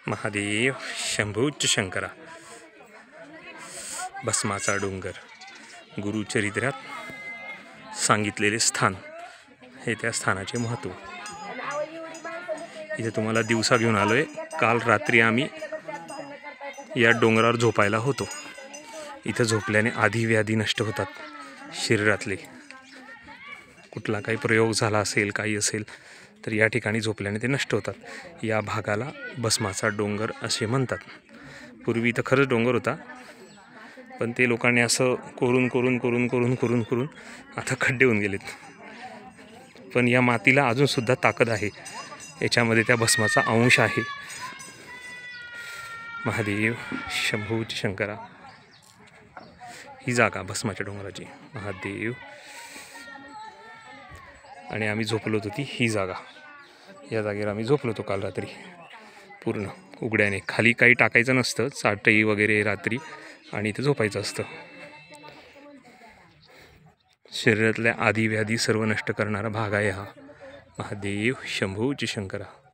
महादेव शंभूच शंकरा. भस्माचा डोंगर गुरुचरित्रात सांगितलेले स्थान हे त्या स्थानाचे महत्त्व. इथे तुम्हाला दिवसा घेऊन आलोय. काल रात्री आम्ही या डोंगरावर झोपायला होतो. इथं झोपल्याने आधी व्याधी नष्ट होतात. शरीरातले कुठला काही प्रयोग झाला असेल, काही असेल तर या ठिकाणी झोपल्याने ते नष्ट होतात. या भागाला भस्माचा डोंगर असे म्हणतात. पूर्वी तर खरंच डोंगर होता, पण ते लोकांनी असं करून आता खड्डे होऊन गेलेत. पण या मातीला अजूनसुद्धा ताकद आहे. याच्यामध्ये त्या भस्माचा अंश आहे. महादेव शंभूच शंकरा ही जागा भस्माच्या डोंगराची. महादेव. आणि आम्ही झोपलो होतो ही जागा. या जागेवर आम्ही झोपलो होतो काल रात्री पूर्ण उघड्याने. खाली काही टाकायचं नसतं, चाटई वगैरे रात्री, आणि इथं झोपायचं असतं. शरीरातल्या आधी व्याधी सर्व नष्ट करणारा भाग आहे हा. महादेव शंभूच शंकरा.